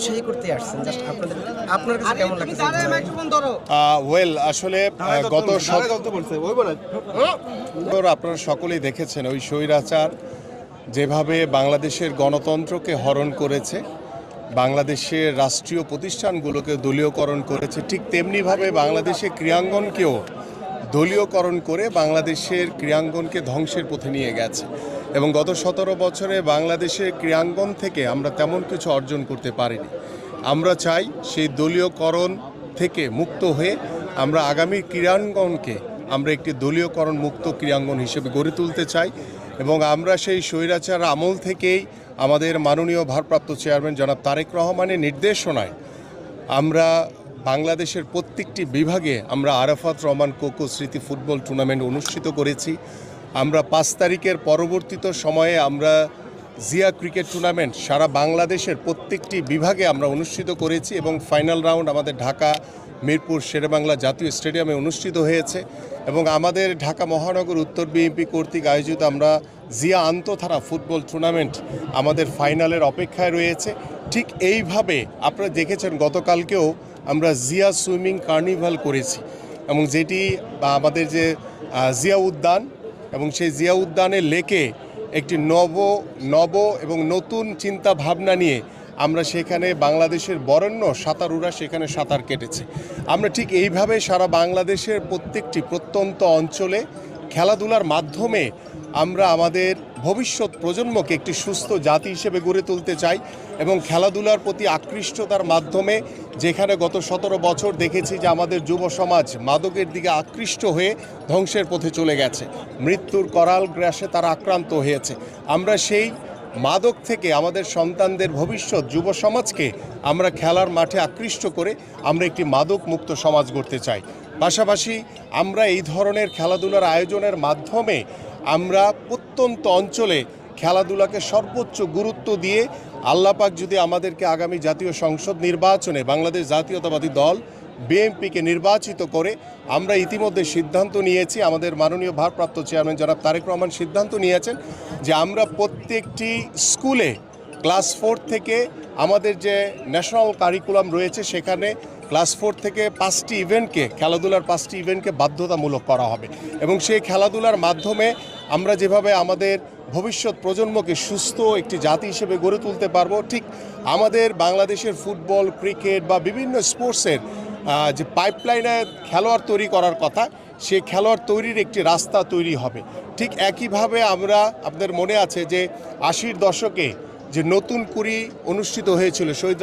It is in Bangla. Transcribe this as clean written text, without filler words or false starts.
উৎসাহী করতে আসছেন, জাস্ট আপনাদের আপনার কাছে কেমন লাগছে? আসলে গত আপনারা সকলেই দেখেছেন ওই স্বৈরাচার যেভাবে বাংলাদেশের গণতন্ত্রকে হরণ করেছে, বাংলাদেশের রাষ্ট্রীয় প্রতিষ্ঠানগুলোকে দলীয়করণ করেছে, ঠিক তেমনিভাবে বাংলাদেশের ক্রীড়াঙ্গনকেও দলীয়করণ করে বাংলাদেশের ক্রীড়াঙ্গনকে ধ্বংসের পথে নিয়ে গেছে। এবং গত 17 বছরে বাংলাদেশের ক্রীড়াঙ্গন থেকে আমরা তেমন কিছু অর্জন করতে পারিনি। আমরা চাই সেই দলীয়করণ থেকে মুক্ত হয়ে আমরা আগামী ক্রীড়াঙ্গনকে আমরা একটি দলীয়করণ মুক্ত ক্রীড়াঙ্গন হিসেবে গড়ে তুলতে চাই। এবং আমরা সেই স্বৈরাচার আমল থেকেই আমাদের মাননীয় ভারপ্রাপ্ত চেয়ারম্যান জনাব তারেক রহমানের নির্দেশনায় আমরা বাংলাদেশের প্রত্যেকটি বিভাগে আমরা আরাফাত রহমান কোকো স্মৃতি ফুটবল টুর্নামেন্ট অনুষ্ঠিত করেছি। আমরা 5 তারিখের পরবর্তীত সময়ে আমরা জিয়া ক্রিকেট টুর্নামেন্ট সারা বাংলাদেশের প্রত্যেকটি বিভাগে আমরা অনুষ্ঠিত করেছি এবং ফাইনাল রাউন্ড আমাদের ঢাকা মিরপুর শেরেবাংলা জাতীয় স্টেডিয়ামে অনুষ্ঠিত হয়েছে। এবং আমাদের ঢাকা মহানগর উত্তর বিএনপি কর্তৃক আয়োজিত আমরা জিয়া আন্তঃথানা ফুটবল টুর্নামেন্ট আমাদের ফাইনালের অপেক্ষায় রয়েছে। ঠিক এইভাবে আপনারা দেখেছেন গতকালকেও আমরা জিয়া সুইমিং কার্নিভাল করেছি এবং যেটি আমাদের যে জিয়া উদ্যান এবং সেই জিয়া উদ্যানের লেকে একটি নব এবং নতুন চিন্তা ভাবনা নিয়ে আমরা সেখানে বাংলাদেশের বরেণ্য সাঁতারুরা সেখানে সাঁতার কেটেছে। আমরা ঠিক এইভাবে সারা বাংলাদেশের প্রত্যেকটি প্রত্যন্ত অঞ্চলে খেলাধুলার মাধ্যমে আমরা আমাদের ভবিষ্যৎ প্রজন্মকে একটি সুস্থ জাতি হিসেবে গড়ে তুলতে চাই এবং খেলাধুলার প্রতি আকৃষ্টতার মাধ্যমে যেখানে গত 17 বছর দেখেছি যে আমাদের যুব সমাজ মাদকের দিকে আকৃষ্ট হয়ে ধ্বংসের পথে চলে গেছে, মৃত্যুর করাল গ্রাসে তারা আক্রান্ত হয়েছে। আমরা সেই মাদক থেকে আমাদের সন্তানদের ভবিষ্যৎ যুব সমাজকে আমরা খেলার মাঠে আকৃষ্ট করে আমরা একটি মাদক মুক্ত সমাজ গড়তে চাই। পাশাপাশি আমরা এই ধরনের খেলাধুলার আয়োজনের মাধ্যমে আমরা প্রত্যন্ত অঞ্চলে খেলাধুলাকে সর্বোচ্চ গুরুত্ব দিয়ে আল্লাহ পাক যদি আমাদেরকে আগামী জাতীয় সংসদ নির্বাচনে বাংলাদেশ জাতীয়তাবাদী দল বিএনপিকে নির্বাচিত করে, আমরা ইতিমধ্যে সিদ্ধান্ত নিয়েছি, আমাদের মাননীয় ভারপ্রাপ্ত চেয়ারম্যান জনাব তারেক রহমান সিদ্ধান্ত নিয়েছেন যে আমরা প্রত্যেকটি স্কুলে ক্লাস 4 থেকে আমাদের যে ন্যাশনাল কারিকুলাম রয়েছে সেখানে ক্লাস 4 থেকে 5টি ইভেন্টকে খেলাধুলার 5টি ইভেন্টকে বাধ্যতামূলক করা হবে এবং সেই খেলাধুলার মাধ্যমে আমরা যেভাবে আমাদের ভবিষ্যৎ প্রজন্মকে সুস্থ একটি জাতি হিসেবে গড়ে তুলতে পারবো, ঠিক আমাদের বাংলাদেশের ফুটবল, ক্রিকেট বা বিভিন্ন স্পোর্টসের যে পাইপলাইনে খেলোয়াড় তৈরি করার কথা, সেই খেলোয়াড় তৈরির একটি রাস্তা তৈরি হবে। ঠিক একইভাবে আমরা, আপনাদের মনে আছে যে 80-র দশকে যে নতুন কুড়ি অনুষ্ঠিত হয়েছিল শহীদ